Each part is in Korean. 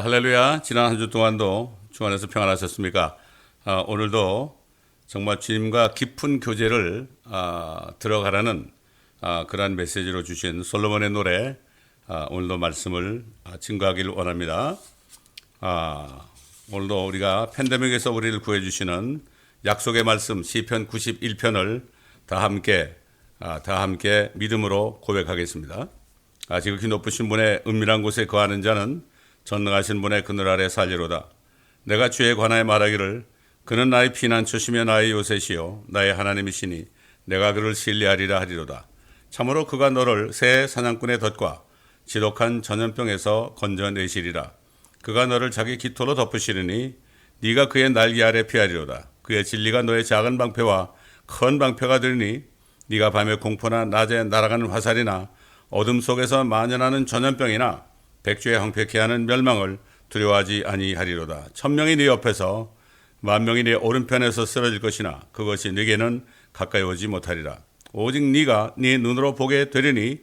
할렐루야. 지난 한 주 동안도 주 안에서 평안하셨습니까? 오늘도 정말 주님과 깊은 교제를 들어가라는 그러한 메시지로 주신 솔로몬의 노래, 오늘도 말씀을 증거하기를 원합니다. 오늘도 우리가 팬데믹에서 우리를 구해주시는 약속의 말씀 시편 91편을 다 함께 믿음으로 고백하겠습니다. 지극히 높으신 분의 은밀한 곳에 거하는 자는 전능하신 분의 그늘 아래 살리로다. 내가 주에 관하여 말하기를 그는 나의 피난처시며 나의 요새시요 나의 하나님이시니 내가 그를 신뢰하리라 하리로다. 참으로 그가 너를 새 사냥꾼의 덫과 지독한 전염병에서 건져내시리라. 그가 너를 자기 깃토로 덮으시리니 네가 그의 날개 아래 피하리로다. 그의 진리가 너의 작은 방패와 큰 방패가 되리니 네가 밤에 공포나 낮에 날아가는 화살이나 어둠 속에서 만연하는 전염병이나 백주에 황폐케 하는 멸망을 두려워하지 아니하리로다. 1000명이 네 옆에서 10,000명이 네 오른편에서 쓰러질 것이나 그것이 네게는 가까이 오지 못하리라. 오직 네가 네 눈으로 보게 되리니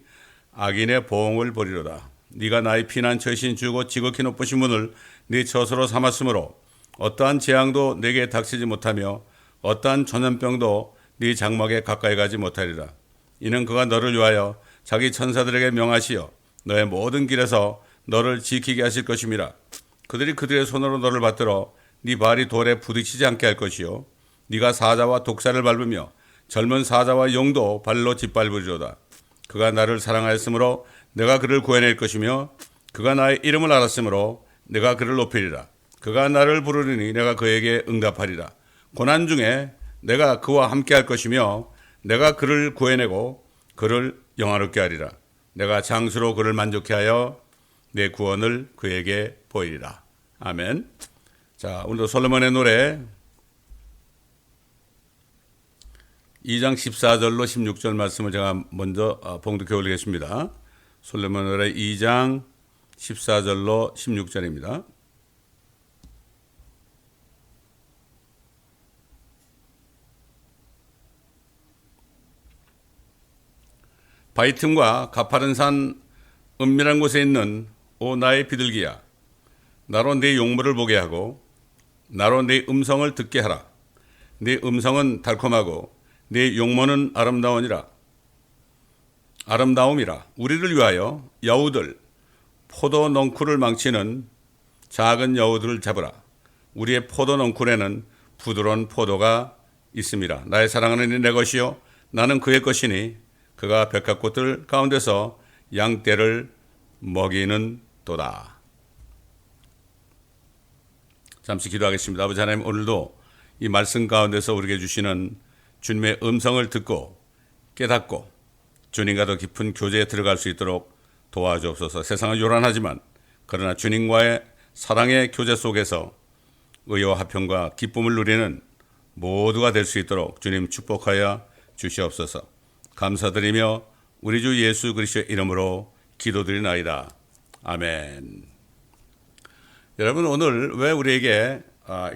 악인의 보응을 보리로다. 네가 나의 피난처이신 주고 지극히 높으신 분을 네 처소로 삼았으므로 어떠한 재앙도 네게 닥치지 못하며 어떠한 전염병도 네 장막에 가까이 가지 못하리라. 이는 그가 너를 위하여 자기 천사들에게 명하시어 너의 모든 길에서 너를 지키게 하실 것임이라. 그들이 그들의 손으로 너를 받들어 네 발이 돌에 부딪히지 않게 할 것이요 네가 사자와 독사를 밟으며 젊은 사자와 용도 발로 짓밟으리로다. 그가 나를 사랑하였으므로 내가 그를 구해낼 것이며 그가 나의 이름을 알았으므로 내가 그를 높이리라. 그가 나를 부르리니 내가 그에게 응답하리라. 고난 중에 내가 그와 함께 할 것이며 내가 그를 구해내고 그를 영화롭게 하리라. 내가 장수로 그를 만족케 하여 내 구원을 그에게 보이리라. 아멘. 자, 오늘도 솔로몬의 노래 2장 14절로 16절 말씀을 제가 먼저 봉독해 올리겠습니다. 솔로몬의 노래 2장 14절로 16절입니다. 바위 틈과 가파른 산 은밀한 곳에 있는 오 나의 비둘기야, 나로 네 용모를 보게 하고 나로 네 음성을 듣게 하라. 네 음성은 달콤하고 네 용모는 아름다움이라. 우리를 위하여 여우들, 포도 넝쿨을 망치는 작은 여우들을 잡으라. 우리의 포도 넝쿨에는 부드러운 포도가 있음이라. 나의 사랑하는 이 내 것이요 나는 그의 것이니 그가 백합꽃들 가운데서 양떼를 먹이는 도다. 잠시 기도하겠습니다. 아버지 하나님, 오늘도 이 말씀 가운데서 우리에게 주시는 주님의 음성을 듣고 깨닫고 주님과 더 깊은 교제에 들어갈 수 있도록 도와주옵소서. 세상은 요란하지만 그러나 주님과의 사랑의 교제 속에서 의와 화평과 기쁨을 누리는 모두가 될 수 있도록 주님 축복하여 주시옵소서. 감사드리며 우리 주 예수 그리스도의 이름으로 기도드리나이다. 아멘. 여러분, 오늘 왜 우리에게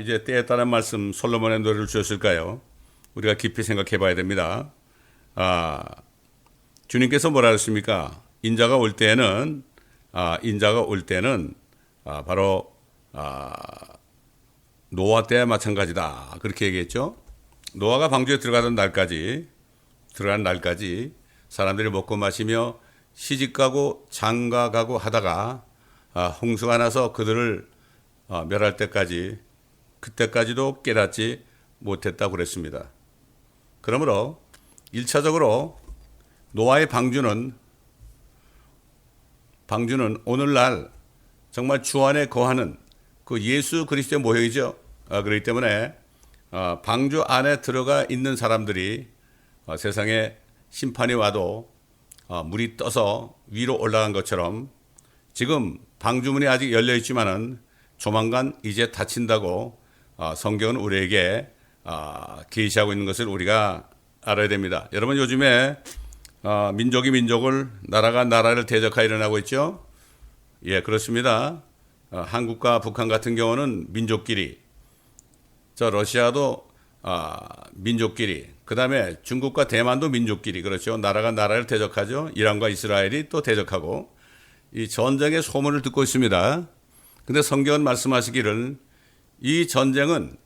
이제 때에 따른 말씀 솔로몬의 노래를 주셨을까요? 우리가 깊이 생각해 봐야 됩니다. 주님께서 뭐라 했습니까? 인자가 올 때는 바로 노아 때와 마찬가지다. 그렇게 얘기했죠. 노아가 방주에 들어가는 날까지 사람들이 먹고 마시며 시집가고 장가가고 하다가 홍수가 나서 그들을 멸할 때까지, 그때까지도 깨닫지 못했다고 그랬습니다. 그러므로 1차적으로 노아의 방주는 오늘날 정말 주 안에 거하는 그 예수 그리스도의 모형이죠. 그렇기 때문에 방주 안에 들어가 있는 사람들이 세상에 심판이 와도 물이 떠서 위로 올라간 것처럼 지금 방주문이 아직 열려 있지만은 조만간 이제 닫힌다고 성경은 우리에게 계시하고 있는 것을 우리가 알아야 됩니다. 여러분, 요즘에 민족이 민족을, 나라가 나라를 대적하여 일어나고 있죠. 예, 그렇습니다. 한국과 북한 같은 경우는 민족끼리, 러시아도 민족끼리, 그 다음에 중국과 대만도 민족끼리, 그렇죠. 나라가 나라를 대적하죠. 이란과 이스라엘이 또 대적하고 이 전쟁의 소문을 듣고 있습니다. 근데 성경은 말씀하시기를 이 전쟁은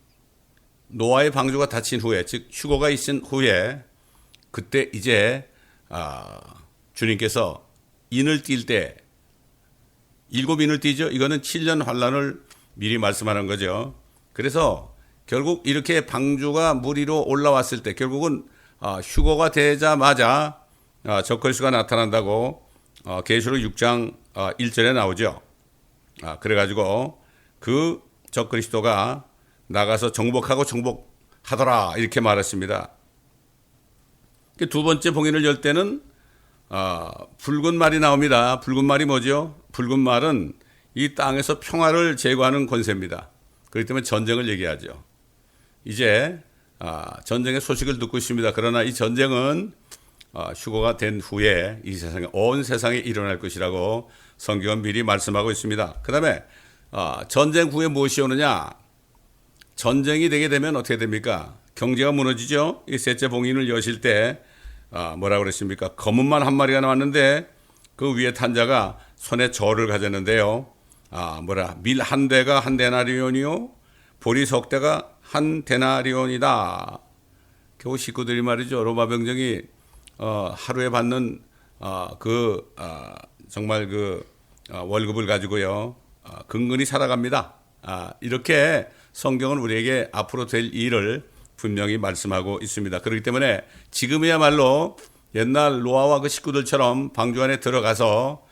노아의 방주가 닫힌 후에, 즉 휴거가 있은 후에, 그때 이제 주님께서 인을 띌 때, 7인을 띠죠. 이거는 7년 환란을 미리 말씀하는 거죠. 그래서 결국 이렇게 방주가 물 위로 올라왔을 때 결국은 휴거가 되자마자 적그리스도가 나타난다고 계시록 6장 1절에 나오죠. 그래가지고 그 적그리스도가 나가서 정복하고 정복하더라 이렇게 말했습니다. 두 번째 봉인을 열 때는 붉은 말이 나옵니다. 붉은 말이 뭐죠? 붉은 말은 이 땅에서 평화를 제거하는 권세입니다. 그렇기 때문에 전쟁을 얘기하죠. 이제 전쟁의 소식을 듣고 있습니다. 그러나 이 전쟁은 휴거가 된 후에 이 세상에, 온 세상에 일어날 것이라고 성경은 미리 말씀하고 있습니다. 그 다음에 전쟁 후에 무엇이 오느냐? 전쟁이 되게 되면 어떻게 됩니까? 경제가 무너지죠. 이 셋째 봉인을 여실 때 뭐라고 그랬습니까? 검은 말 한 마리가 나왔는데 그 위에 탄 자가 손에 저를 가졌는데요. 밀 한 대가 한 데나리온이요, 보리 석 대가 한 데나리온이다. 겨우 식구들이 말이죠. 로마 병정이 하루에 받는 정말 월급을 가지고요 근근히 살아갑니다. 이렇게 성경은 우리에게 앞으로 될 일을 분명히 말씀하고 있습니다. 그렇기 때문에 지금이야말로 옛날 노아와 그 식구들처럼 방주 안에 들어가서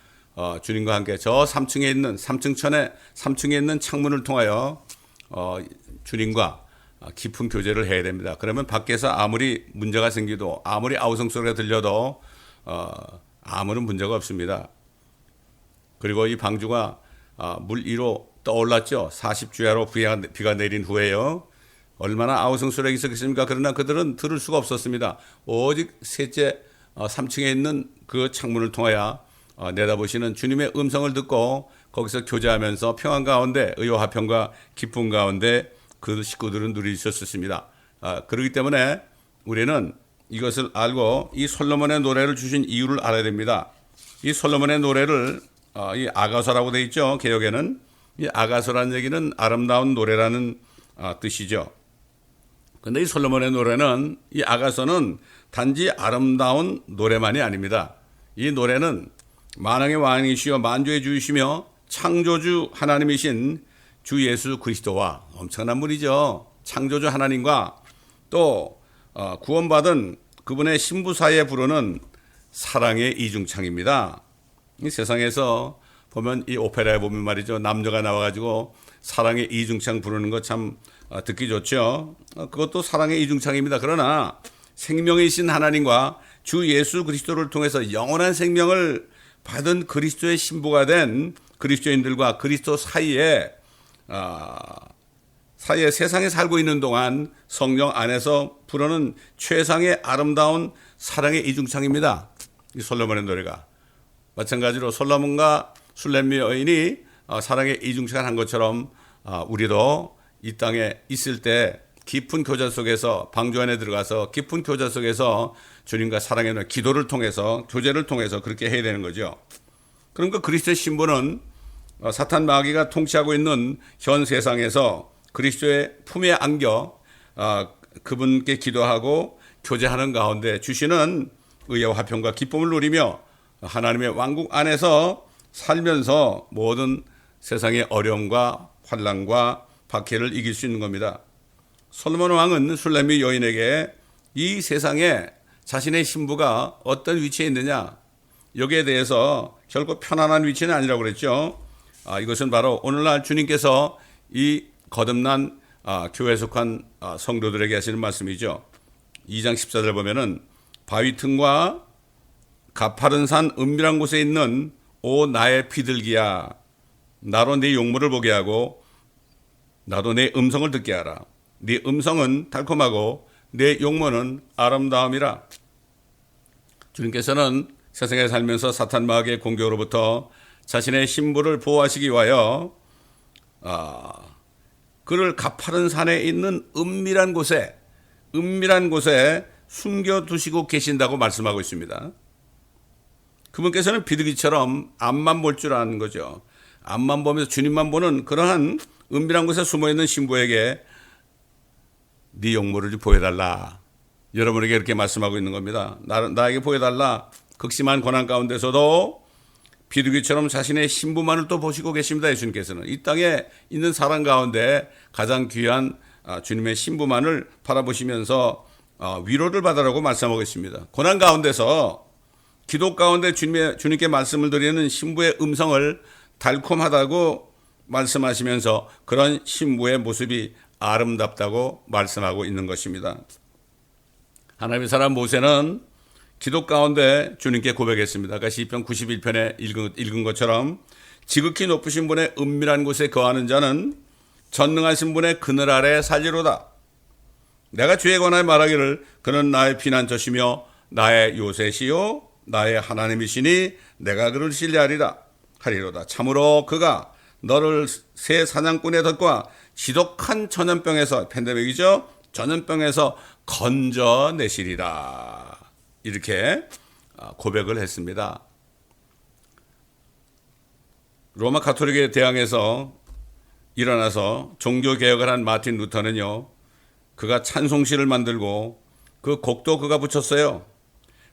주님과 함께 저 3층에 있는 3층에 있는 창문을 통하여 주님과 깊은 교제를 해야 됩니다. 그러면 밖에서 아무리 문제가 생기도, 아무리 아우성 소리가 들려도 아무런 문제가 없습니다. 그리고 이 방주가 물 위로 떠올랐죠. 40주야로 비가 내린 후에요. 얼마나 아우성 소리가 있었겠습니까? 그러나 그들은 들을 수가 없었습니다. 오직 셋째 3층에 있는 그 창문을 통하여 내다보시는 주님의 음성을 듣고 거기서 교제하면서 평안 가운데, 의와 화평과 기쁨 가운데 그 식구들은 누릴 수 있었습니다. 그렇기 때문에 우리는 이것을 알고 이 솔로몬의 노래를 주신 이유를 알아야 됩니다. 이 솔로몬의 노래를 이 아가서라고 되어 있죠. 개역에는 이 아가서라는 얘기는 아름다운 노래라는 뜻이죠. 그런데 이 솔로몬의 노래는, 이 아가서는 단지 아름다운 노래만이 아닙니다. 이 노래는 만왕의 왕이시여 만주의 주이시며 창조주 하나님이신 주 예수 그리스도와, 엄청난 분이죠. 창조주 하나님과 또 구원받은 그분의 신부 사이에 부르는 사랑의 이중창입니다. 이 세상에서 보면, 이 오페라에 보면 말이죠, 남녀가 나와가지고 사랑의 이중창 부르는 거 참 듣기 좋죠. 그것도 사랑의 이중창입니다. 그러나 생명이신 하나님과 주 예수 그리스도를 통해서 영원한 생명을 받은 그리스도의 신부가 된 그리스도인들과 그리스도 사이에 세상에 살고 있는 동안 성령 안에서 부르는 최상의 아름다운 사랑의 이중창입니다. 이 솔로몬의 노래가. 마찬가지로 솔로몬과 술렘미 여인이 사랑의 이중창을 한 것처럼 우리도 이 땅에 있을 때 깊은 교제 속에서, 방주 안에 들어가서 깊은 교제 속에서 주님과 사랑의 기도를 통해서, 교제를 통해서 그렇게 해야 되는 거죠. 그러니까 그리스도의 신부는 사탄 마귀가 통치하고 있는 현 세상에서 그리스도의 품에 안겨 그분께 기도하고 교제하는 가운데 주시는 의와 화평과 기쁨을 누리며 하나님의 왕국 안에서 살면서 모든 세상의 어려움과 환난과 박해를 이길 수 있는 겁니다. 솔로몬 왕은 술렘미 여인에게 이 세상에 자신의 신부가 어떤 위치에 있느냐, 여기에 대해서 결코 편안한 위치는 아니라고 그랬죠. 이것은 바로 오늘날 주님께서 이 거듭난 교회에 속한 성도들에게 하시는 말씀이죠. 2장 14절 보면은 바위 틈과 가파른 산 은밀한 곳에 있는 오 나의 비둘기야, 나로 네 용모를 보게 하고 나도 내 음성을 듣게 하라. 네 음성은 달콤하고 내 용모는 아름다움이라. 주님께서는 세상에 살면서 사탄 마귀의 공격으로부터 자신의 신부를 보호하시기 위하여 그를 가파른 산에 있는 은밀한 곳에 숨겨두시고 계신다고 말씀하고 있습니다. 그분께서는 비둘기처럼 앞만 볼 줄 아는 거죠. 앞만 보면서 주님만 보는 그러한 은밀한 곳에 숨어있는 신부에게 네 용모를 좀 보여달라. 여러분에게 이렇게 말씀하고 있는 겁니다. 나에게 보여달라. 극심한 고난 가운데서도 비둘기처럼 자신의 신부만을 또 보시고 계십니다. 예수님께서는 이 땅에 있는 사람 가운데 가장 귀한 주님의 신부만을 바라보시면서 위로를 받으라고 말씀하고 있습니다. 고난 가운데서 기도 가운데 주님께 말씀을 드리는 신부의 음성을 달콤하다고 말씀하시면서 그런 신부의 모습이 아름답다고 말씀하고 있는 것입니다. 하나님의 사람 모세는 기도 가운데 주님께 고백했습니다. 아까 시편 91편에 읽은 것처럼 지극히 높으신 분의 은밀한 곳에 거하는 자는 전능하신 분의 그늘 아래 살리로다. 내가 주에 관하여 말하기를 그는 나의 피난처시며 나의 요새시요 나의 하나님이시니 내가 그를 신뢰하리라 하리로다. 참으로 그가 너를 새 사냥꾼의 덫과 지독한 전염병에서 팬데믹이죠. 전염병에서 건져내시리라. 이렇게 고백을 했습니다. 로마 가톨릭에 대항해서 일어나서 종교개혁을 한 마틴 루터는요. 그가 찬송시를 만들고 그 곡도 그가 붙였어요.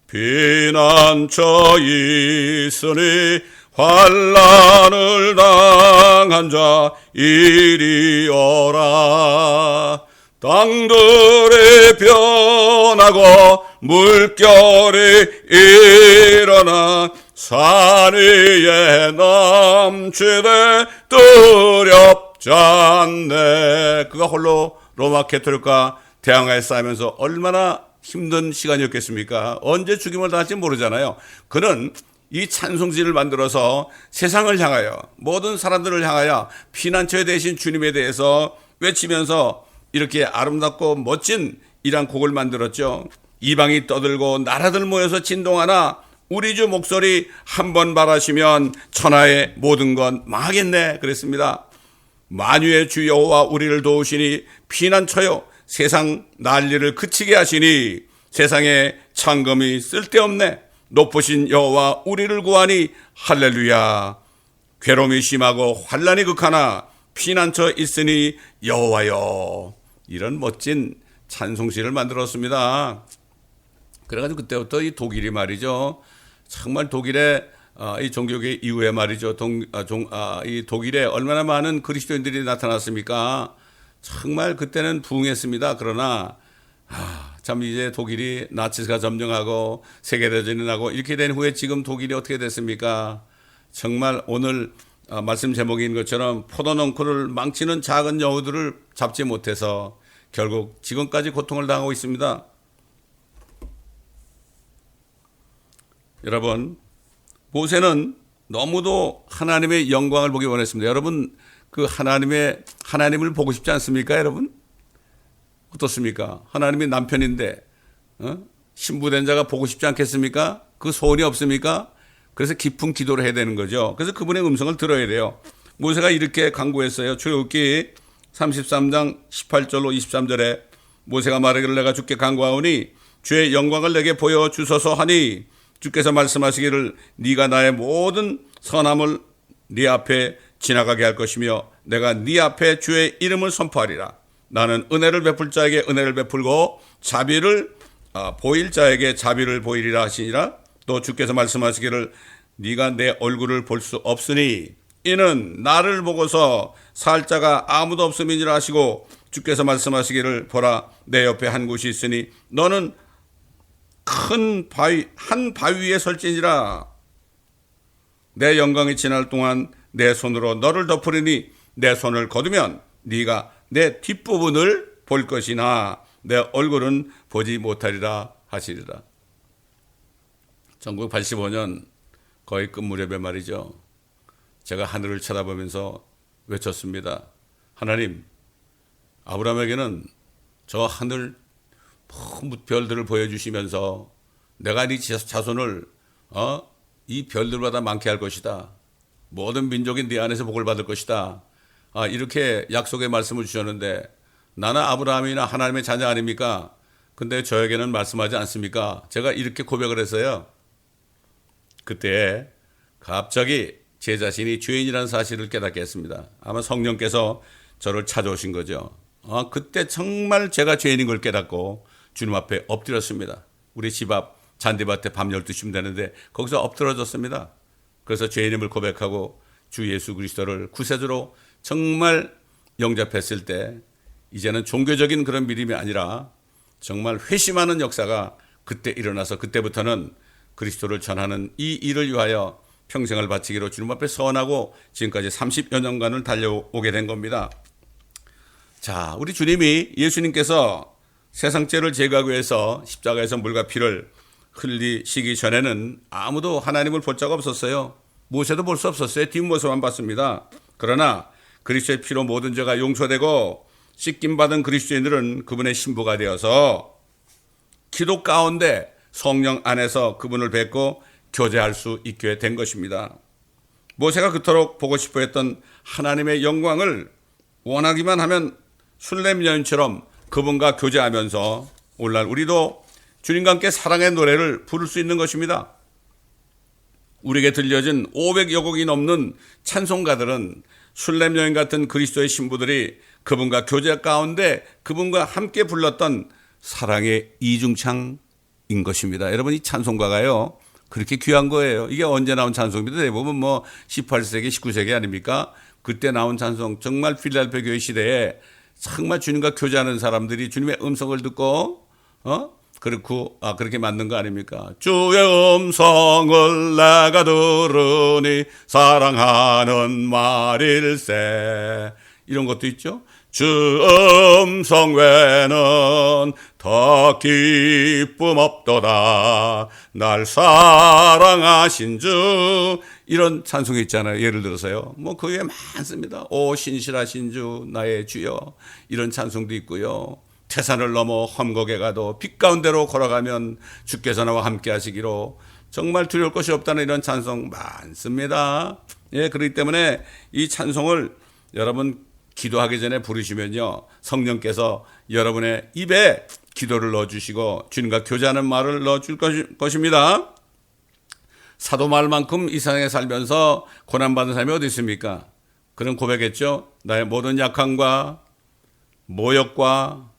피난처 있으니 환난을 당한 자 이리 오라. 땅들이 변하고 물결이 일어나 산 위에 넘치되 두렵지 않네. 그가 홀로 로마 가톨릭과 대항하여 싸우면서 얼마나 힘든 시간이었겠습니까? 언제 죽임을 당할지 모르잖아요. 그는 이 찬송지를 만들어서 세상을 향하여 모든 사람들을 향하여 피난처에 대신 주님에 대해서 외치면서 이렇게 아름답고 멋진 이러한 곡을 만들었죠. 이방이 떠들고 나라들 모여서 진동하나 우리 주 목소리 한번 바라시면 천하의 모든 건 망하겠네 그랬습니다. 만유의 주 여호와 우리를 도우시니 피난처요 세상 난리를 그치게 하시니 세상에 창검이 쓸데없네. 높으신 여호와 우리를 구하니 할렐루야. 괴로움이 심하고 환난이 극하나 피난처 있으니 여호와여. 이런 멋진 찬송시를 만들었습니다. 그래가지고 그때부터 이 독일이 말이죠. 정말 독일의 이 종교개혁 이후에 말이죠. 이 독일에 얼마나 많은 그리스도인들이 나타났습니까? 정말 그때는 부흥했습니다. 그러나 참 이제 독일이 나치가 점령하고 세계대전이 나고 이렇게 된 후에 지금 독일이 어떻게 됐습니까? 정말 오늘 말씀 제목인 것처럼 포도농쿨을 망치는 작은 여우들을 잡지 못해서 결국 지금까지 고통을 당하고 있습니다. 여러분, 모세는 너무도 하나님의 영광을 보기 원했습니다. 여러분, 그 하나님을 보고 싶지 않습니까, 여러분? 어떻습니까? 하나님이 남편인데, 신부된 자가 보고 싶지 않겠습니까? 그 소원이 없습니까? 그래서 깊은 기도를 해야 되는 거죠. 그래서 그분의 음성을 들어야 돼요. 모세가 이렇게 간구했어요. 출애굽기 33장 18절로 23절에 모세가 말하기를 내가 주께 간구하오니 주의 영광을 내게 보여주소서 하니 주께서 말씀하시기를 네가 나의 모든 선함을 네 앞에 지나가게 할 것이며 내가 네 앞에 주의 이름을 선포하리라. 나는 은혜를 베풀 자에게 은혜를 베풀고 자비를 보일 자에게 자비를 보이리라 하시니라. 또 주께서 말씀하시기를 네가 내 얼굴을 볼 수 없으니 이는 나를 보고서 살 자가 아무도 없음이니라 하시고 주께서 말씀하시기를 보라 내 옆에 한 곳이 있으니 너는 큰 바위 한 바위 위에 설지니라. 내 영광이 지날 동안 내 손으로 너를 덮으리니 내 손을 거두면 네가 내 뒷부분을 볼 것이나 내 얼굴은 보지 못하리라 하시리라. 1985년 거의 끝 무렵에 말이죠. 제가 하늘을 쳐다보면서 외쳤습니다. 하나님, 아브라함에게는 저 하늘 별들을 보여주시면서 내가 네 자손을 이 별들보다 많게 할 것이다. 모든 민족이 네 안에서 복을 받을 것이다. 이렇게 약속의 말씀을 주셨는데 나는 아브라함이나 하나님의 자녀 아닙니까? 근데 저에게는 말씀하지 않습니까? 제가 이렇게 고백을 했어요. 그때 갑자기 제 자신이 죄인이라는 사실을 깨닫게 했습니다. 아마 성령께서 저를 찾아오신 거죠. 그때 정말 제가 죄인인 걸 깨닫고 주님 앞에 엎드렸습니다. 우리 집 앞 잔디밭에 밤 12시면 되는데 거기서 엎드러졌습니다. 그래서 죄인임을 고백하고 주 예수 그리스도를 구세주로 정말 영접했을 때 이제는 종교적인 그런 믿음이 아니라 정말 회심하는 역사가 그때 일어나서 그때부터는 그리스도를 전하는 이 일을 위하여 평생을 바치기로 주님 앞에 서원하고 지금까지 30여 년간을 달려오게 된 겁니다. 자, 우리 주님이 예수님께서 세상 죄를 제거하기 위해서 십자가에서 물과 피를 흘리시기 전에는 아무도 하나님을 볼 자가 없었어요. 모세도 볼 수 없었어요. 뒷모습만 봤습니다. 그러나 그리스도의 피로 모든 죄가 용서되고 씻김받은 그리스도인들은 그분의 신부가 되어서 기도 가운데 성령 안에서 그분을 뵙고 교제할 수 있게 된 것입니다. 모세가 그토록 보고 싶어 했던 하나님의 영광을 원하기만 하면 술렘 여인처럼 그분과 교제하면서 오늘날 우리도 주님과 함께 사랑의 노래를 부를 수 있는 것입니다. 우리에게 들려진 500여 곡이 넘는 찬송가들은 술렘 여인 같은 그리스도의 신부들이 그분과 교제 가운데 그분과 함께 불렀던 사랑의 이중창인 것입니다. 여러분, 이 찬송가가요 그렇게 귀한 거예요. 이게 언제 나온 찬송입니다. 대부분 18세기 19세기 아닙니까? 그때 나온 찬송, 정말 필라델피아 교회 시대에 정말 주님과 교제하는 사람들이 주님의 음성을 듣고 그렇게 만든 거 아닙니까? 주의 음성을 내가 들으니 사랑하는 말일세. 이런 것도 있죠. 주 음성 외에는 더 기쁨 없도다. 날 사랑하신 주. 이런 찬송이 있잖아요. 예를 들어서요. 그 외에 많습니다. 오 신실하신 주 나의 주여. 이런 찬송도 있고요. 태산을 넘어 험곡에 가도 빛 가운데로 걸어가면 주께서 나와 함께 하시기로 정말 두려울 것이 없다는 이런 찬송 많습니다. 예, 그렇기 때문에 이 찬송을 여러분 기도하기 전에 부르시면요 성령께서 여러분의 입에 기도를 넣어주시고 주님과 교제하는 말을 넣어줄 것입니다. 사도 말만큼 이 세상에 살면서 고난받은 사람이 어디 있습니까? 그런 고백했죠. 나의 모든 약함과 모욕과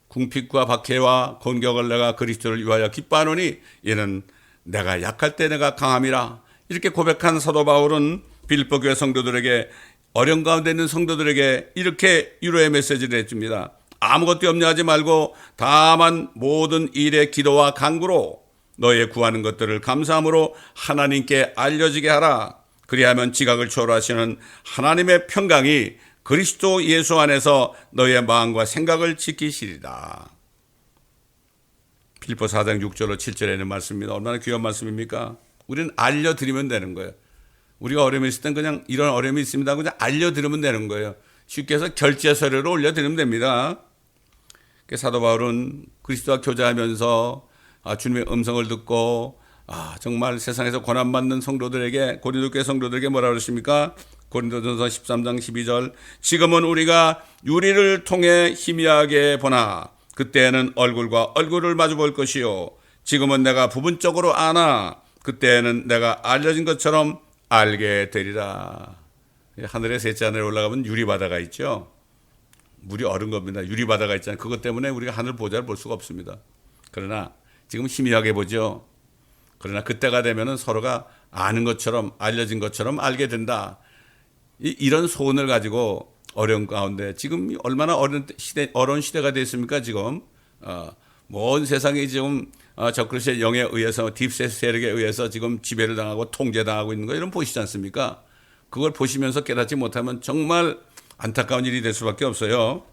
궁핍과 박해와 공격을 내가 그리스도를 위하여 기뻐하노니 이는 내가 약할 때 내가 강함이라. 이렇게 고백한 사도 바울은 빌립보 교회 성도들에게, 어려운 가운데 있는 성도들에게 이렇게 위로의 메시지를 해줍니다. 아무것도 염려하지 말고 다만 모든 일에 기도와 간구로 너의 구하는 것들을 감사함으로 하나님께 알려지게 하라. 그리하면 지각을 초월하시는 하나님의 평강이 그리스도 예수 안에서 너의 마음과 생각을 지키시리라. 빌립보 4장 6절로 7절에 있는 말씀입니다. 얼마나 귀한 말씀입니까? 우리는 알려드리면 되는 거예요. 우리가 어려움이 있을 땐 그냥 이런 어려움이 있습니다. 그냥 알려드리면 되는 거예요. 쉽게 해서 결제 서류를 올려드리면 됩니다. 사도 바울은 그리스도와 교제하면서 주님의 음성을 듣고 정말 세상에서 고난받는 성도들에게, 고린도 교회 성도들에게 뭐라 그러십니까? 고린도전서 13장 12절 지금은 우리가 유리를 통해 희미하게 보나 그때에는 얼굴과 얼굴을 마주 볼 것이요 지금은 내가 부분적으로 아나 그때에는 내가 알려진 것처럼 알게 되리라. 하늘의 셋째 하늘에 올라가면 유리바다가 있죠. 물이 얼은 겁니다. 유리바다가 있잖아요. 그것 때문에 우리가 하늘 보좌를 볼 수가 없습니다. 그러나 지금 희미하게 보죠. 그러나 그때가 되면은 서로가 아는 것처럼, 알려진 것처럼 알게 된다. 이런 소원을 가지고 어려운 가운데 지금 얼마나 어려운 시대가 됐습니까? 지금 먼 세상이 지금 적그리스도의 영에 의해서, 딥스테이트 세력에 의해서 지금 지배를 당하고 통제당하고 있는 거 이런 보시지 않습니까? 그걸 보시면서 깨닫지 못하면 정말 안타까운 일이 될 수밖에 없어요.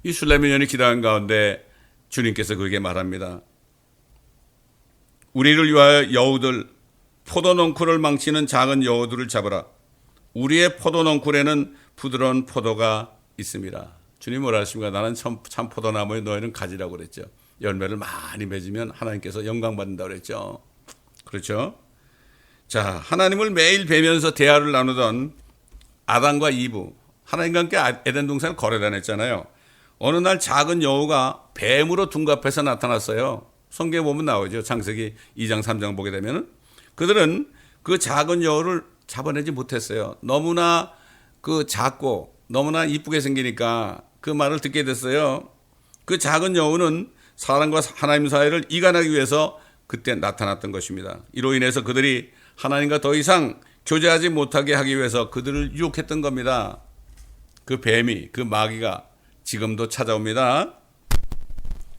이 술렘 여인이 기도한 가운데 주님께서 그에게 말합니다. 우리를 위하여 여우들, 포도넝쿨을 망치는 작은 여우들을 잡으라. 우리의 포도넝쿨에는 부드러운 포도가 있습니다. 주님 뭐라 하십니까? 나는 참 포도나무에 너희는 가지라고 그랬죠. 열매를 많이 맺으면 하나님께서 영광 받는다고 그랬죠. 그렇죠? 자, 하나님을 매일 뵈면서 대화를 나누던 아담과 이브, 하나님과 함께 에덴 동산을 걸어 다녔잖아요. 어느 날 작은 여우가 뱀으로 둔갑해서 나타났어요. 성경에 보면 나오죠. 창세기 2장 3장 보게 되면은 그들은 그 작은 여우를 잡아내지 못했어요. 너무나 그 작고 너무나 이쁘게 생기니까 그 말을 듣게 됐어요. 그 작은 여우는 사람과 하나님 사이를 이간하기 위해서 그때 나타났던 것입니다. 이로 인해서 그들이 하나님과 더 이상 교제하지 못하게 하기 위해서 그들을 유혹했던 겁니다. 그 뱀이, 그 마귀가 지금도 찾아옵니다.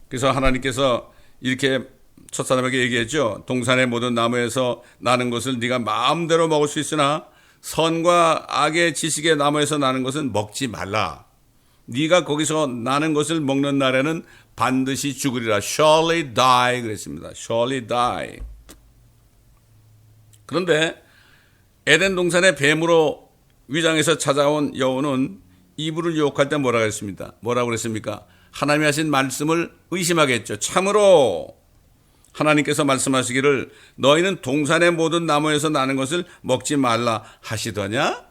그래서 하나님께서 이렇게 첫사람에게 얘기했죠. 동산의 모든 나무에서 나는 것을 네가 마음대로 먹을 수 있으나 선과 악의 지식의 나무에서 나는 것은 먹지 말라. 네가 거기서 나는 것을 먹는 날에는 반드시 죽으리라. Surely die 그랬습니다. Surely die. 그런데 에덴 동산의 뱀으로 위장해서 찾아온 여우는 이브를 유혹할 때 뭐라고 했습니까? 뭐라고 그랬습니까? 하나님이 하신 말씀을 의심하게 했죠. 참으로 하나님께서 말씀하시기를 너희는 동산의 모든 나무에서 나는 것을 먹지 말라 하시더냐?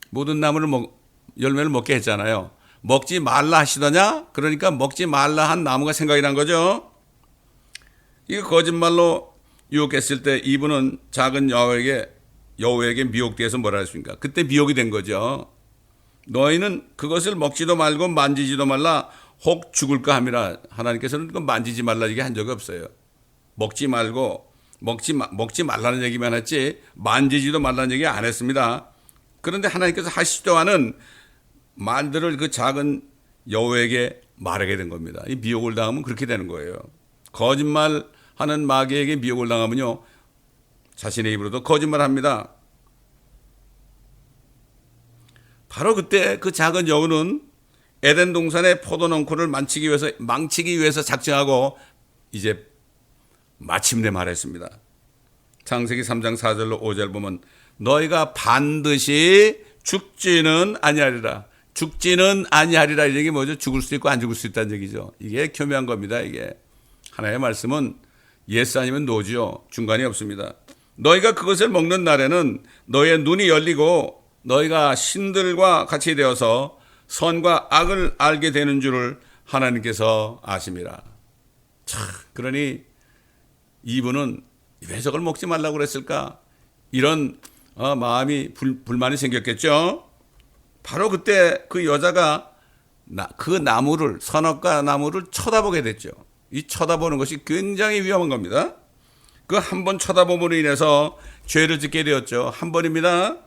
모든 나무를 열매를 먹게 했잖아요. 먹지 말라 하시더냐? 그러니까 먹지 말라 한 나무가 생각이 난 거죠. 이거 거짓말로 유혹했을 때 이브는 작은 여우에게 미혹되어서 뭐라 했습니까? 그때 미혹이 된 거죠. 너희는 그것을 먹지도 말고 만지지도 말라 혹 죽을까 함이라. 하나님께서는 그거 만지지 말라 얘기 한 적이 없어요. 먹지 말고 먹지 말라는 얘기만 했지 만지지도 말라는 얘기 안 했습니다. 그런데 하나님께서 하시지도않은 말들을 그 작은 여우에게 말하게 된 겁니다. 이 미혹을 당하면 그렇게 되는 거예요. 거짓말하는 마귀에게 미혹을 당하면요 자신의 입으로도 거짓말합니다. 바로 그때 그 작은 여우는 에덴 동산의 포도농코를 망치기 위해서 작정하고 이제 마침내 말했습니다. 창세기 3장 4절로 5절 보면 너희가 반드시 죽지는 아니하리라. 죽지는 아니하리라. 이 얘기 뭐죠? 죽을 수 있고 안 죽을 수 있다는 얘기죠. 이게 교묘한 겁니다. 이게 하나님의 말씀은 예스 아니면 노지요. 중간이 없습니다. 너희가 그것을 먹는 날에는 너희의 눈이 열리고 너희가 신들과 같이 되어서 선과 악을 알게 되는 줄을 하나님께서 아심이라. 참, 그러니 이분은 왜 저걸 먹지 말라고 그랬을까? 이런 마음이 불만이 생겼겠죠. 바로 그때 그 여자가 그 나무를 선악과 나무를 쳐다보게 됐죠. 이 쳐다보는 것이 굉장히 위험한 겁니다. 그 한 번 쳐다봄으로 인해서 죄를 짓게 되었죠. 한 번입니다.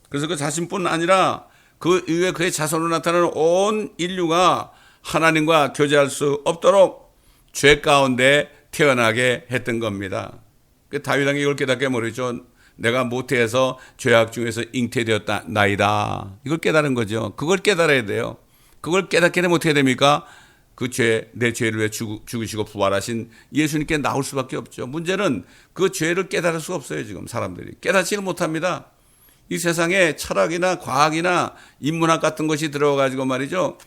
그래서 그 자신뿐 아니라 그 이후에 그의 자손으로 나타나는 온 인류가 하나님과 교제할 수 없도록 죄 가운데 태어나게 했던 겁니다. 그 다윗 왕이 이걸 깨닫게 모르죠. 내가 모태에서 죄악 중에서 잉태되었다 나이다. 이걸 깨달은 거죠. 그걸 깨달아야 돼요. 그걸 깨닫게 되면 어떻게 됩니까? 내 죄를 위해 죽으시고 부활하신 예수님께 나올 수밖에 없죠. 문제는 그 죄를 깨달을 수가 없어요. 지금 사람들이 깨닫지를 못합니다. 이 세상에 철학이나 과학이나 인문학 같은 것이 들어가지고 말이죠.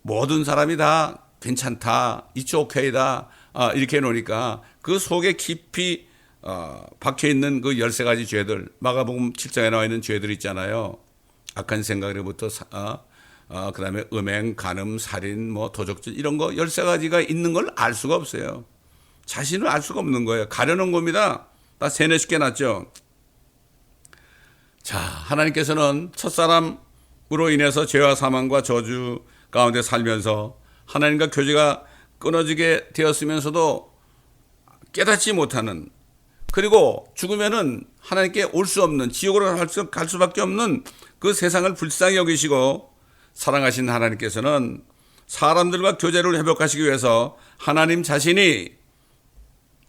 모든 사람이 다 괜찮다, it's okay다 이렇게 해놓으니까 그 속에 깊이 박혀있는 그 13가지 죄들, 마가복음 7장에 나와 있는 죄들 있잖아요. 악한 생각으로부터 그 다음에 음행, 간음, 살인, 도적질 이런 거 13가지가 있는 걸 알 수가 없어요. 자신을 알 수가 없는 거예요. 가려놓은 겁니다. 다 세뇌시켜 놨죠. 자, 하나님께서는 첫사람으로 인해서 죄와 사망과 저주 가운데 살면서 하나님과 교제가 끊어지게 되었으면서도 깨닫지 못하는, 그리고 죽으면은 하나님께 올 수 없는, 지옥으로 갈 수밖에 없는 그 세상을 불쌍히 여기시고 사랑하신 하나님께서는 사람들과 교제를 회복하시기 위해서 하나님 자신이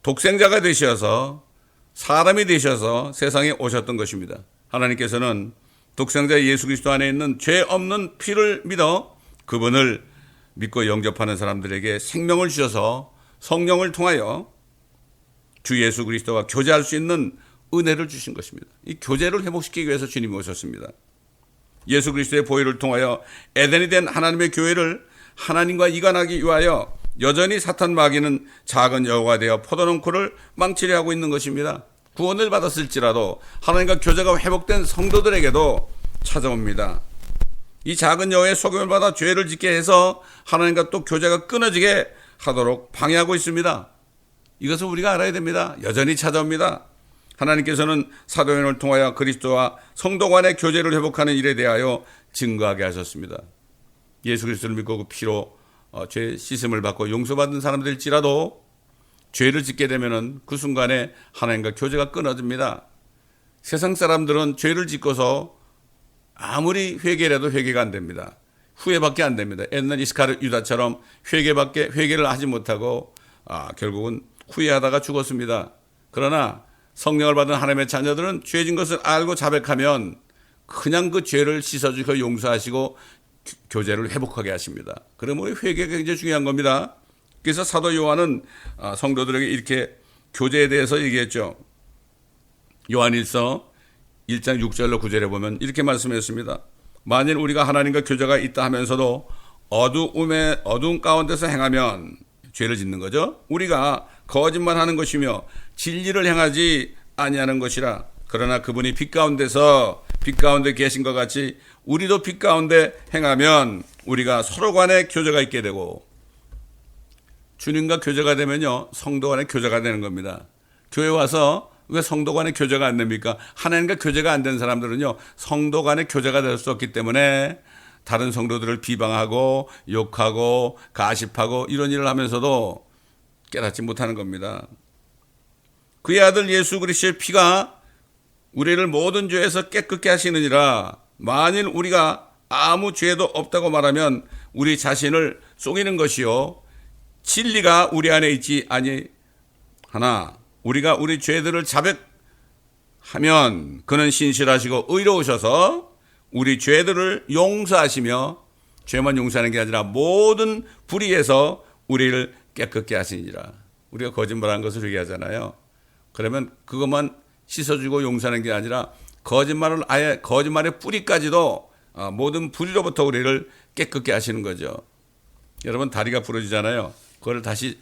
독생자가 되셔서 사람이 되셔서 세상에 오셨던 것입니다. 하나님께서는 독생자 예수 그리스도 안에 있는 죄 없는 피를 믿어 그분을 믿고 영접하는 사람들에게 생명을 주셔서 성령을 통하여 주 예수 그리스도와 교제할 수 있는 은혜를 주신 것입니다. 이 교제를 회복시키기 위해서 주님이 오셨습니다. 예수 그리스도의 보혈을 통하여 에덴이 된 하나님의 교회를 하나님과 이간하기 위하여 여전히 사탄 마귀는 작은 여우가 되어 포도농코를 망치려 하고 있는 것입니다. 구원을 받았을지라도 하나님과 교제가 회복된 성도들에게도 찾아옵니다. 이 작은 여우의 속임을 받아 죄를 짓게 해서 하나님과 또 교제가 끊어지게 하도록 방해하고 있습니다. 이것을 우리가 알아야 됩니다. 여전히 찾아옵니다. 하나님께서는 사도 요한을 통하여 그리스도와 성도 간의 교제를 회복하는 일에 대하여 증거하게 하셨습니다. 예수 그리스도를 믿고 그 피로 죄 씻음을 받고 용서받은 사람들일지라도 죄를 짓게 되면은 그 순간에 하나님과 교제가 끊어집니다. 세상 사람들은 죄를 짓고서 아무리 회개를 해도 회개가 안 됩니다. 후회밖에 안 됩니다. 옛날 이스카르 유다처럼 회개를 하지 못하고 결국은 후회하다가 죽었습니다. 그러나 성령을 받은 하나님의 자녀들은 죄진 것을 알고 자백하면 그냥 그 죄를 씻어주고 용서하시고 교제를 회복하게 하십니다. 그러므로 회개가 굉장히 중요한 겁니다. 그래서 사도 요한은 성도들에게 이렇게 교제에 대해서 얘기했죠. 요한일서 1장 6절로 9절에 보면 이렇게 말씀했습니다. 만일 우리가 하나님과 교제가 있다 하면서도 어두운 가운데서 행하면 죄를 짓는 거죠. 우리가 거짓말하는 것이며 진리를 행하지 아니하는 것이라. 그러나 그분이 빛 가운데 계신 것 같이 우리도 빛 가운데 행하면 우리가 서로 간에 교제가 있게 되고, 주님과 교제가 되면요 성도 간에 교제가 되는 겁니다. 교회 와서 왜 성도 간에 교제가 안 됩니까? 하나님과 교제가 안 된 사람들은요 성도 간에 교제가 될 수 없기 때문에 다른 성도들을 비방하고 욕하고 가십하고 이런 일을 하면서도 깨닫지 못하는 겁니다. 그의 아들 예수 그리스도의 피가 우리를 모든 죄에서 깨끗게 하시느니라. 만일 우리가 아무 죄도 없다고 말하면 우리 자신을 속이는 것이요 진리가 우리 안에 있지 아니하나 우리가 우리 죄들을 자백하면 그는 신실하시고 의로우셔서 우리 죄들을 용서하시며, 죄만 용서하는 게 아니라 모든 불의에서 우리를 깨끗게 하시니라. 우리가 거짓말한 것을 얘기하잖아요. 그러면 그것만 씻어주고 용서하는 게 아니라 거짓말의 뿌리까지도 모든 불의로부터 우리를 깨끗게 하시는 거죠. 여러분 다리가 부러지잖아요. 그걸 다시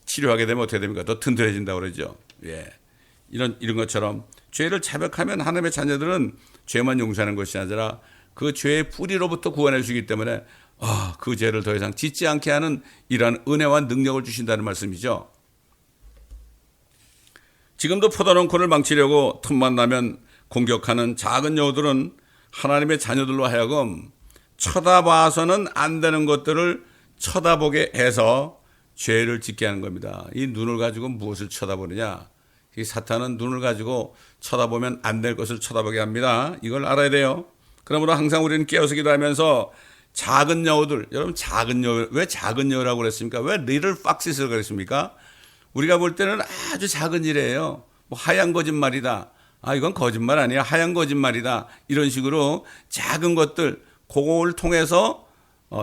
치료하게 되면 어떻게 됩니까? 더 튼튼해진다고 그러죠. 예. 이런 것처럼 죄를 자백하면 하나님의 자녀들은 죄만 용서하는 것이 아니라 그 죄의 뿌리로부터 구원해 주시기 때문에 그 죄를 더 이상 짓지 않게 하는 이러한 은혜와 능력을 주신다는 말씀이죠. 지금도 포도농촌을 망치려고 틈만 나면 공격하는 작은 여우들은 하나님의 자녀들로 하여금 쳐다봐서는 안 되는 것들을 쳐다보게 해서 죄를 짓게 하는 겁니다. 이 눈을 가지고 무엇을 쳐다보느냐? 이 사탄은 눈을 가지고 쳐다보면 안 될 것을 쳐다보게 합니다. 이걸 알아야 돼요. 그러므로 항상 우리는 깨어서 기도하면서 작은 여우들, 여러분 작은 여우, 왜 작은 여우라고 그랬습니까? 왜 little foxes라고 그랬습니까? 우리가 볼 때는 아주 작은 일이에요. 뭐 하얀 거짓말이다. 이건 거짓말 아니야. 하얀 거짓말이다. 이런 식으로 작은 것들, 그걸 통해서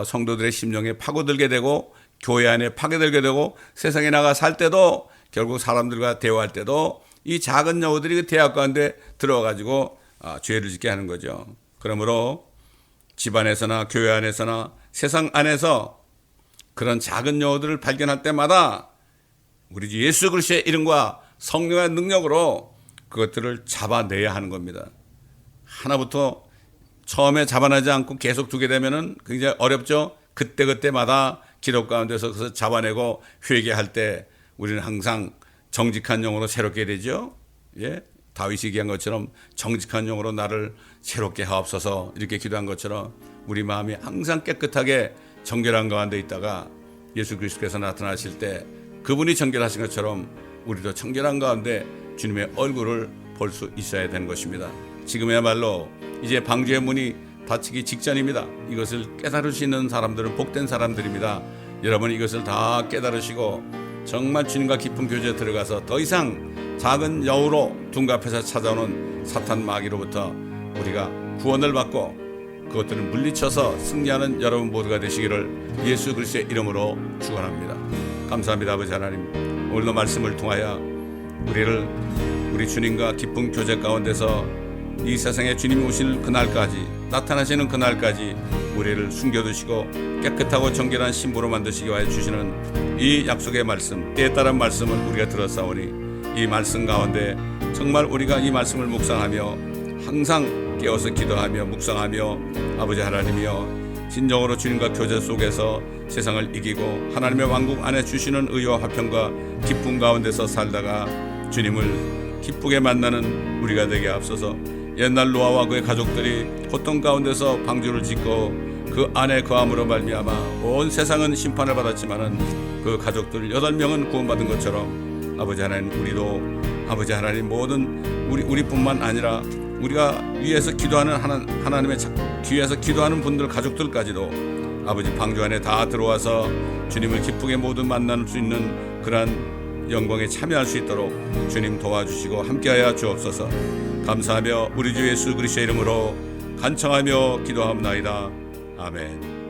성도들의 심령에 파고들게 되고 교회 안에 파괴되게 되고 세상에 나가 살 때도 결국 사람들과 대화할 때도 이 작은 여우들이 그 대학 가운데 들어가지고 죄를 짓게 하는 거죠. 그러므로 집안에서나 교회 안에서나 세상 안에서 그런 작은 여우들을 발견할 때마다 우리 주 예수 그리스도의 이름과 성령의 능력으로 그것들을 잡아내야 하는 겁니다. 하나부터 처음에 잡아내지 않고 계속 두게 되면은 굉장히 어렵죠. 그때마다 기록 가운데서 그것을 잡아내고 회개할 때 우리는 항상 정직한 영으로 새롭게 되죠. 예? 다윗이 얘기한 것처럼 정직한 영으로 나를 새롭게 하옵소서 이렇게 기도한 것처럼 우리 마음이 항상 깨끗하게 정결한 가운데 있다가 예수 그리스도께서 나타나실 때 그분이 정결하신 것처럼 우리도 정결한 가운데 주님의 얼굴을 볼 수 있어야 되는 것입니다. 지금이야말로 이제 방주의 문이 닫히기 직전입니다. 이것을 깨달으시는 사람들은 복된 사람들입니다. 여러분 이것을 다 깨달으시고 정말 주님과 깊은 교제에 들어가서 더 이상 작은 여우로 둔갑해서 찾아오는 사탄 마귀로부터 우리가 구원을 받고 그것들을 물리쳐서 승리하는 여러분 모두가 되시기를 예수 그리스도의 이름으로 축원합니다. 감사합니다. 아버지 하나님, 오늘도 말씀을 통하여 우리 주님과 깊은 교제 가운데서 이 세상에 주님이 오실 그날까지, 나타나시는 그날까지 우리를 숨겨두시고 깨끗하고 정결한 신부로 만드시기 위하여 주시는 이 약속의 말씀, 때에 따른 말씀을 우리가 들었사오니 이 말씀 가운데 정말 우리가 이 말씀을 묵상하며 항상 깨어서 기도하며 묵상하며 아버지 하나님이여 진정으로 주님과 교제 속에서 세상을 이기고 하나님의 왕국 안에 주시는 의와 화평과 기쁨 가운데서 살다가 주님을 기쁘게 만나는 우리가 되게 앞서서 옛날 노아와 그의 가족들이 고통 가운데서 방주를 짓고 그 안에 거함으로 말미암아 온 세상은 심판을 받았지만은 그 가족들 8명은 구원받은 것처럼 아버지 하나님, 우리도 아버지 하나님 모든 우리뿐만 아니라 우리가 위에서 기도하는 하나님의 뒤에서 기도하는 분들 가족들까지도 아버지 방주 안에 다 들어와서 주님을 기쁘게 모두 만날 수 있는 그러한 영광에 참여할 수 있도록 주님 도와주시고 함께하여 주옵소서. 감사하며 우리 주 예수 그리스도의 이름으로 간청하며 기도하옵나이다. 아멘.